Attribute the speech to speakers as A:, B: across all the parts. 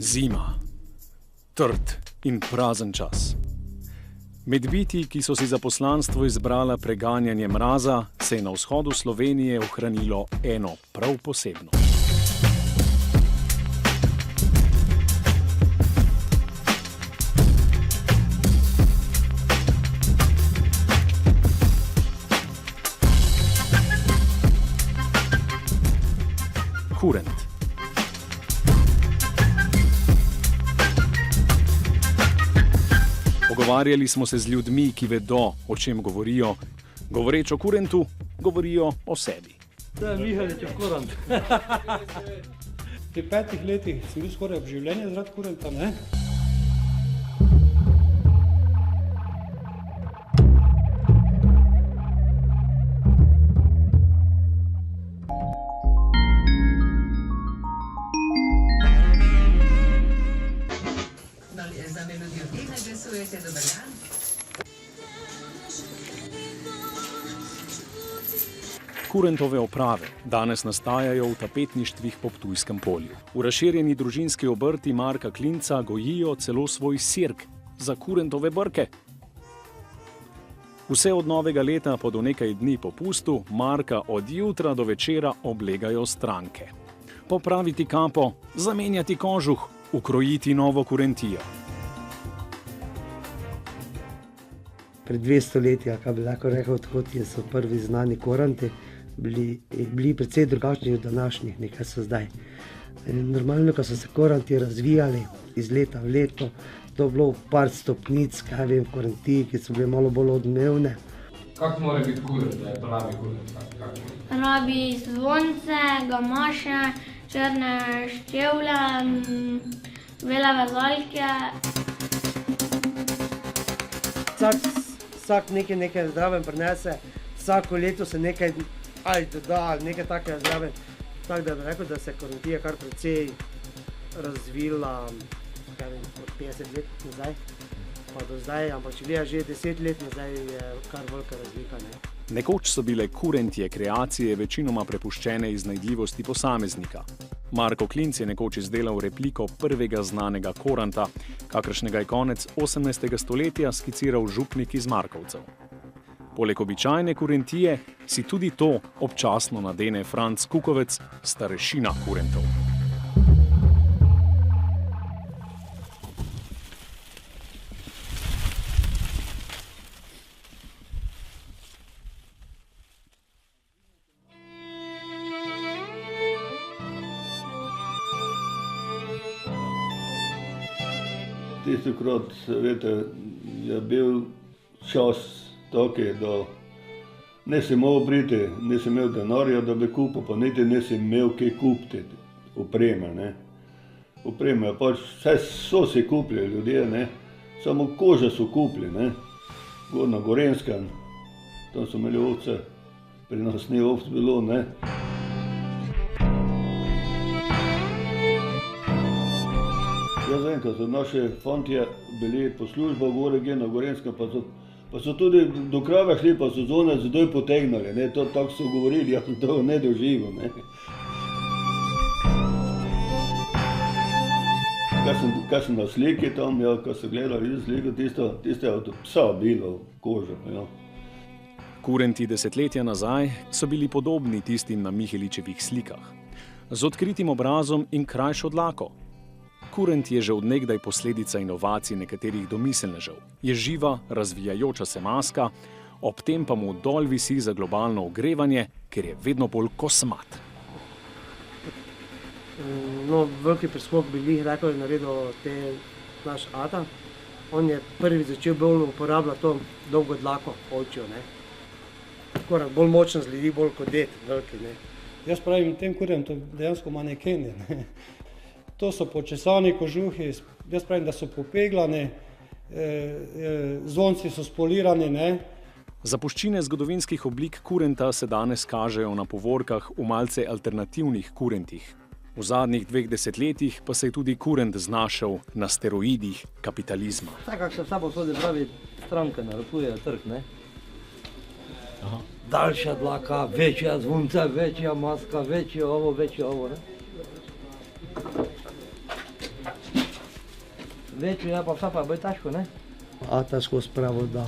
A: Zima. Trd in prazen čas. Med biti, ki so si za poslanstvo izbrala preganjanje mraza, se je na vzhodu Slovenije ohranilo eno prav posebno. Kurent. Pogovarjali smo se z ljudmi, ki vedo, o čem govorijo. Govoreč o kurentu, govorijo o sebi.
B: To je Mihalič kurent.
C: Pri 5 letih sem bil skoraj v življenju zaradi kurenta, ne?
D: Za melodijo tega glasujete, dober dan.
A: Kurentove oprave danes nastajajo v tapetništvih po Ptujskem polju. V razširjeni družinski obrti Marka Klinca gojijo celo svoj sirk za kurentove brke. Vse od novega leta pa do nekaj dni popustu Marka od jutra do večera oblegajo stranke. Popraviti kapo, zamenjati kožuh, ukrojiti novo kurentijo.
B: Pred 200 leti, kaj bi lahko rekel, odkot so prvi znani kurenti, bili precej drugačni od današnjih, nekaj so zdaj. Normalno, ko so se kurenti razvijali iz leta v leto, to je bilo par stopnic, kaj vem, kurenti, ki so bile malo bolj odmevne.
E: Kako mora biti kurent, da je pravi kurent?
F: Rabi zvonce, gamaše, črne ščevlje, bele vezalke.
B: Vsak nekaj zdraven prinese, vsako leto se nekaj ali doda, ali nekaj takega zdraven. Tako da bi rekel, da se kurentija kar precej razvila od 50 let nazaj, pa do zdaj, ampak če gleda že 10 let nazaj, je kar velika razlika.
A: Nekoč so bile kurentje kreacije večinoma prepuščene iznajdljivosti posameznika. Marko Klinc je nekoč izdelal repliko prvega znanega kurenta, kakršnega je konec 18. stoletja skiciral župnik iz Markovcev. Poleg običajne kurentije si tudi to občasno nadene Franc Kukovec, starešina kurentov.
G: Tistikrat, veste, je bil čas taki, da nisi mogel priti, nisi imel denarja, da bi kupil, pa niti nisi imel kaj kupiti opreme, ne. Opreme, pač vse so si kupili ljudje, ne, samo kože so kupili, ne. Gor na Gorenskem, tam so imeli ovce, pri nas ni ovc bilo, ne. Jaz vem, ko so naši fantje bili po službah gore na Gorenskem, pa so tudi do krave šli, pa so zone zdaj potegnali, ne, to tako so govorili, jaz sem to ne doživel, ne. Kaj sem na sliki tam, ja, ko so gledali sliko, tiste od psa bilo kožo, ja.
A: Kurenti desetletja nazaj so bili podobni tistim na Miheličevih slikah, z odkritim obrazom in krajšo dlako. Kurent je že od nekdaj posledica inovacij nekaterih domiselnežev. Je živa, razvijajoča se maska, ob tem pa mu dol visi za globalno ogrevanje, ker je vedno bolj kosmat.
B: No, veliki preskok bi jih rekel, je naredil naš ata. On je prvi začel bolj uporabljati to dolgo dlako, ovčjo, ne. Korak bolj močen zledi, bolj kot det, veliki, ne.
C: Jaz pravim, tem kurentom dejansko manekeni, ne. To so počesani kožuhi, jaz pravim, da so popeglani, zvonci so spolirani, ne.
A: Zapuščine zgodovinskih oblik kurenta se danes kažejo na povorkah v malce alternativnih kurentih. V zadnjih 2 desetletjih pa se je tudi kurent znašel na steroidih kapitalizma.
H: Tako, kako se vsa posode pravi, stranke narekujejo trg, ne.
A: Aha.
H: Daljša dlaka, večja zvonca, večja maska, večje ovo, ne. Večji je pa vsa pa bolj težko, ne?
B: Ata skozi pravo, da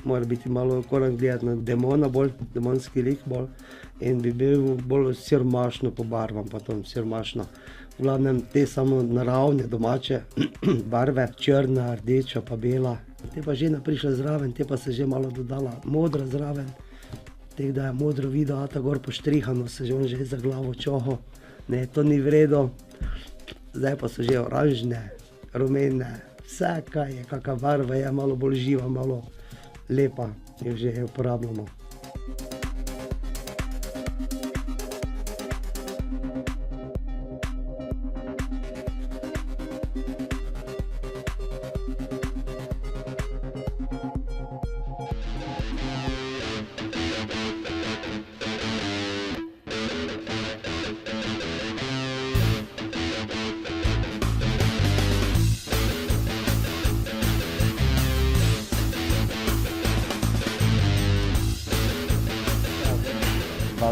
B: mora biti malo korak gledati na demona bolj, demonski lik bolj in bi bil bolj siromašno pobarvan, pa to siromašno. V glavnem te samo naravne domače barve, črna, rdeča pa bela. Te pa žena prišla zraven, te pa se že malo dodala modra zraven. Tek da je modro videl, ata gor poštrihano, se že on že za glavo čoho. Ne, to ni vredo. Zdaj pa so že oranžne, rumene, vse kaj je, kakva barva je, malo bolj živa, malo lepa, jo že uporabljamo.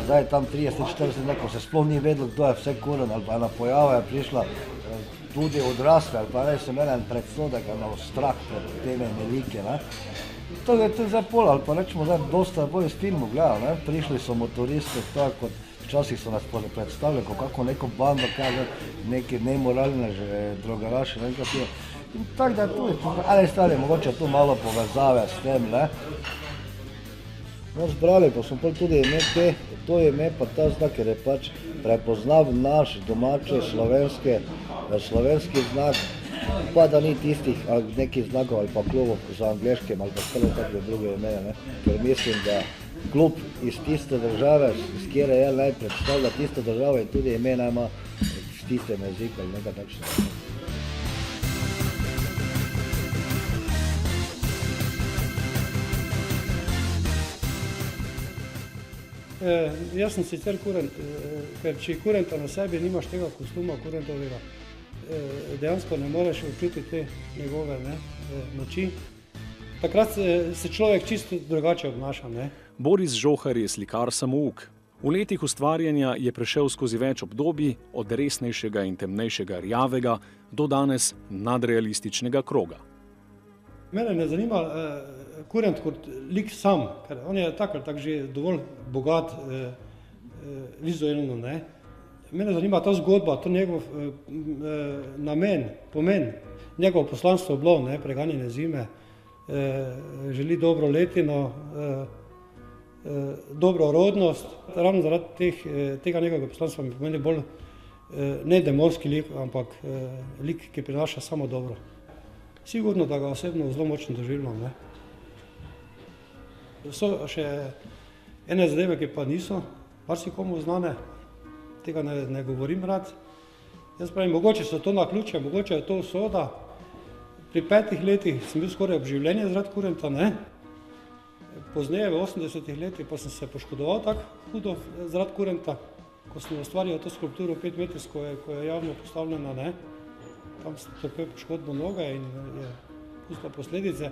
I: Zdaj tam 30-40 let, ko se sploh ni vedelo, kdo je vse kuren, ali pa ena pojava je prišla, tudi odrasli, ali pa res sem imel en predsodek, eno strah pred teme velike, ne. To je zdaj pol, ali pa rečemo zdaj, dosta bolj iz filmov gledal, ne. Prišli so motoristi, tako kot včasih so nas predstavljali, kot kako neko bando, kaj neki nemoralne drogaraši, ne katero. In tako da je tudi, ali stali mogoče tu malo povezave s tem, ne. No, zbrali pa smo tudi ime te, to ime pa ta znak, ker je pač prepoznav naš domači slovenski znak, pa da ni tistih nekih znakov ali pa klubov za angleškim ali pa stalo takve druge imene, ne. Ker mislim, da klub iz tiste države, iz kjere je naj predstavlja tiste države in tudi ime naj ima s tistem jezikom ali nekaj takšnega.
C: Jaz sem sicer kurent, ker če kurenta na sebi nimaš tega kostuma kurentovega, dejansko ne moreš občutiti te njegove moči. Takrat se človek čisto drugače obnaša. Ne?
A: Boris Žohar je slikar samouk. V letih ustvarjanja je prešel skozi več obdobij, od resnejšega in temnejšega rjavega do danes nadrealističnega kroga.
C: Mene ne zanima kurent kot lik sam, ker on je tako že dovolj bogat vizualno. Ne? Mene zanima ta zgodba, to njegov namen, pomen, njegovo poslanstvo je bilo, preganjanje zime, želi dobro letino, dobro rodnost. Ravno zaradi tega njegovega poslanstva mi pomeni bolj ne demonski lik, ampak lik, ki prinaša samo dobro. Sigurno, da ga osebno zelo močno doživljam. So še ene zadeve, ki pa niso marsikomu znane, tega ne govorim rad. Jaz pravim, mogoče so to naključje, mogoče je to usoda. Pri 5 letih sem bil skoraj obživljenje zaradi kurenta, ne. Pozneje, v 80 letih, pa sem se poškodoval tako hudo zaradi kurenta, ko sem ustvarjal to skulpturo 5-metrsko, ko je javno postavljena, ne. Tam sem trpel poškodbo noge in je pustil posledice.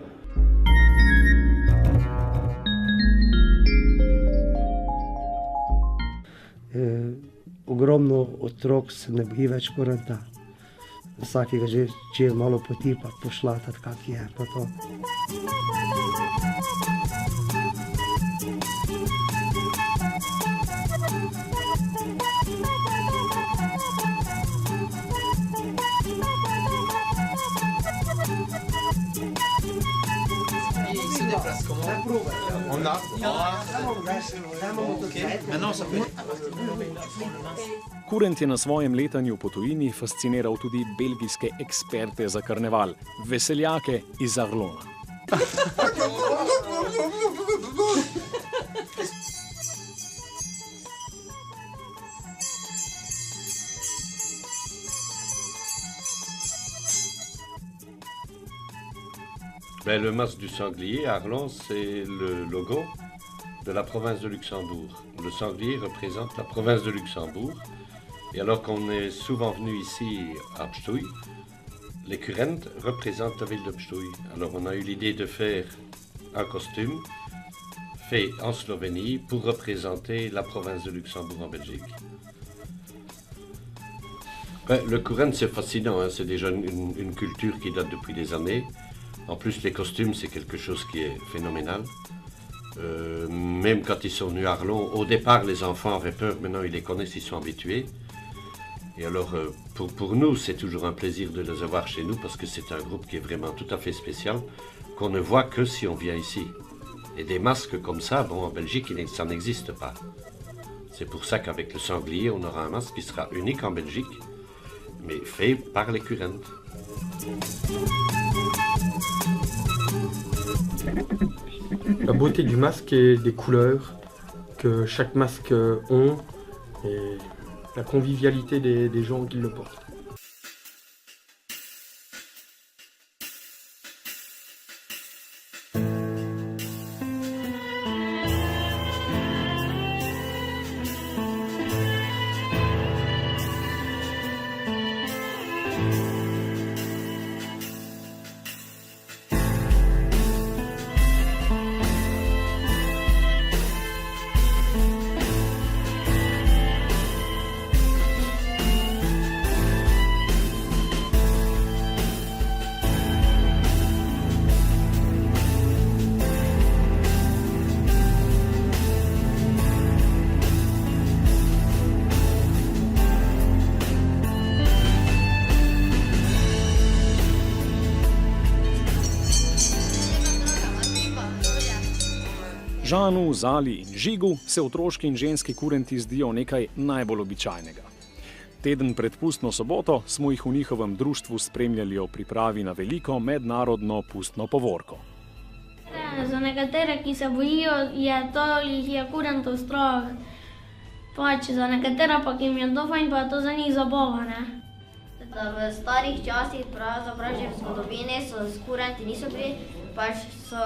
B: Ogromno otrok se ne boji več kurenta. Vsakega že, če je malo poti, pa pošlatati, kak je, pa to.
A: Kurent je na svojem letanju po tujini fasciniral tudi belgijske eksperte za karneval, veseljake iz Arlona.
J: Le masque du sanglier à Arlon, c'est le logo de la province de Luxembourg. Le sanglier représente la province de Luxembourg. Et alors qu'on est souvent venu ici à Pstouy, les kurents représentent la ville de Pstouy. Alors on a eu l'idée de faire un costume fait en Slovénie pour représenter la province de Luxembourg en Belgique. Le courant, c'est fascinant, hein. C'est déjà une culture qui date depuis des années. En plus, les costumes, c'est quelque chose qui est phénoménal. Même quand ils sont venus à Arlon, au départ, les enfants avaient peur, maintenant ils les connaissent, ils sont habitués. Et alors, pour nous, c'est toujours un plaisir de les avoir chez nous parce que c'est un groupe qui est vraiment tout à fait spécial, qu'on ne voit que si on vient ici. Et des masques comme ça, bon, en Belgique, ça n'existe pas. C'est pour ça qu'avec le sanglier, on aura un masque qui sera unique en Belgique, mais fait par les Currents.
K: La beauté du masque et des couleurs que chaque masque ont et la convivialité des gens qui le portent.
A: Žanu, Zali in Žigu se otroški in ženski kurenti zdijo nekaj najbolj običajnega. Teden pred pustno soboto smo jih v njihovem društvu spremljali o pripravi na veliko mednarodno pustno povorko.
F: Za nekatere, ki se bojijo, jih je kurentov strah. Pač za nekatere pa, ki jim je to fajn, pa je to za njih zabava, ne?
L: V starih časih, pravzaprav že v zgodovini, kurenti niso bili, pač so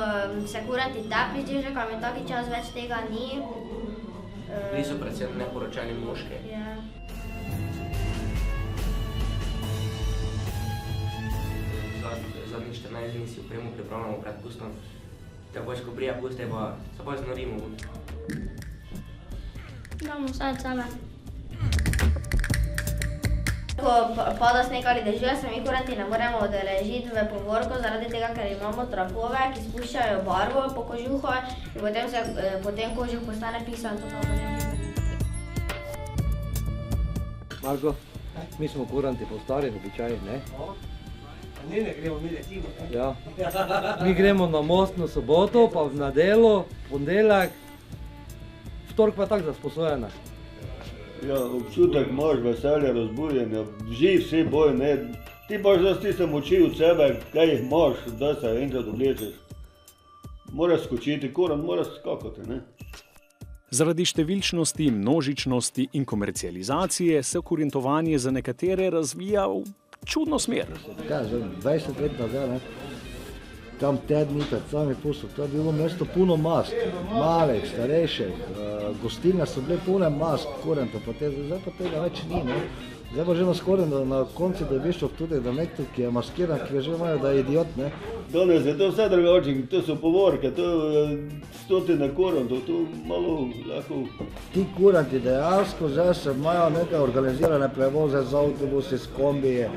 L: se kurenti tepli, že kam je taki čas, več tega ni.
M: Bili so predvsem neporočeni moški. Zadnjih 14 dni si opremo pripravljamo pred pustom. Tako ko prija puste, pa se pa znorimo.
F: Damo vse od sebe.
L: Ko pada sneg ali dežuje, se mi kurenti ne moremo odeležiti v povorko, zaradi tega, ker imamo trakove, ki spuščajo barvo po kožuhu in potem kožuh postane pisan.
I: Marko, mi smo kuranti po starih običajih, ne?
B: Ne gremo mi recimo.
I: Ja. Mi gremo na most na soboto, pa v nedeljo, ponedeljek, vtorek pa tako za sposojene.
G: Ja, občutek imaš, veselje, razburjenje, živ si boj, ne. Ti pač zdaj ti se moči od sebe, kaj jih imaš, da se enkrat oblečeš. Moraš skočiti, kurant moraš skakati, ne.
A: Zaradi številčnosti, množičnosti in komercializacije se kurentovanje za nekatere razvija v čudno smer.
I: Kaj, že 20 let nazaj, ne? Tam tedni pred sami pustom, to je bilo mesto puno mask, malih, starejših, gostilne so bile pune mask, kurentov, zdaj pa tega več ni, ne. Zdaj pa že na konci dobiš občutek, da nekdo, ki je maskiran, ki ga že imajo, da je idiot, ne.
G: Danes je to vse drugače, to so povorke, to stotine kurentov, to malo lahko...
I: Ti kurenti dejansko zdaj se imajo neke organizirane prevoze z avtobusi, s kombije,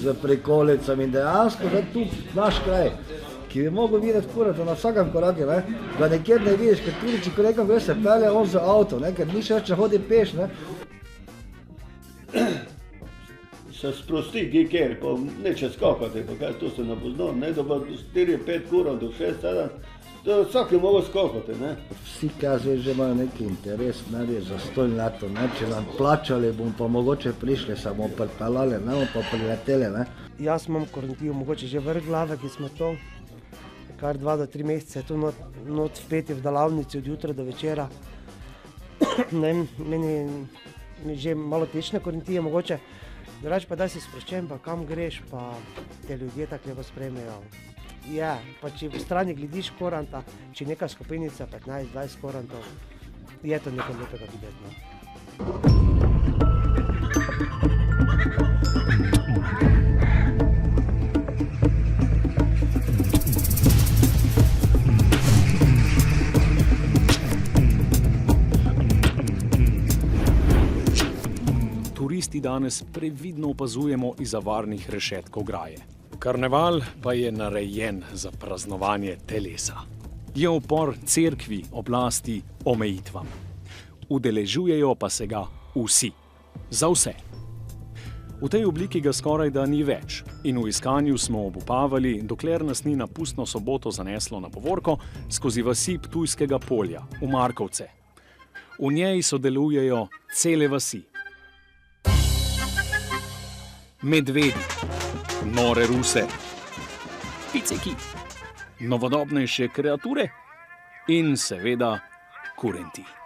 I: z prikolicami in dejansko zdaj tu naš kraj, ki bi mogel videti kurenta na vsakem koraku, ne, ga nekjer ne vidiš, ker tudi če nekam gre se pelje on z avto, ne, ker ni še več hodi peš, ne.
G: Se sprosti kjer, pa neče skakati, pa kaj, to se ne pozna, ne, da pa 4-5 kurentov, 6-7, to vsak je mogel skakati, ne.
I: Vsi kazi že imajo neki interes, ne bi za 100 leto, ne, če nam plačali, bom pa mogoče prišli, se bomo pripeljali, ne, bomo pa prileteli, ne.
B: Jaz imam kurentijo, mogoče že vrh glave, ki smo to kar 2 do 3 mesece tu not vpeti v delavnici od jutra do večera. Meni že malo tečne kurentije mogoče, drugače pa da si sproščen, pa kam greš, pa te ljudje tako lepo sprejmejo. Ja, pa če v strani glediš kuranta, če neka skupinica 15-20 kurantov, je to nekaj lepega videti, no.
A: turisti danes previdno opazujemo izza varnih rešetk ograje. Karneval pa je narejen za praznovanje telesa. Je upor cerkvi, oblasti, omejitvam. Udeležujejo pa se ga vsi. Za vse. V tej obliki ga skoraj da ni več in v iskanju smo obupavali, dokler nas ni na pustno soboto zaneslo na povorko skozi vasi Ptujskega polja v Markovce. V njej sodelujejo cele vasi. Medvedi, nore ruse, piceki, novodobnejše kreature in seveda kurenti.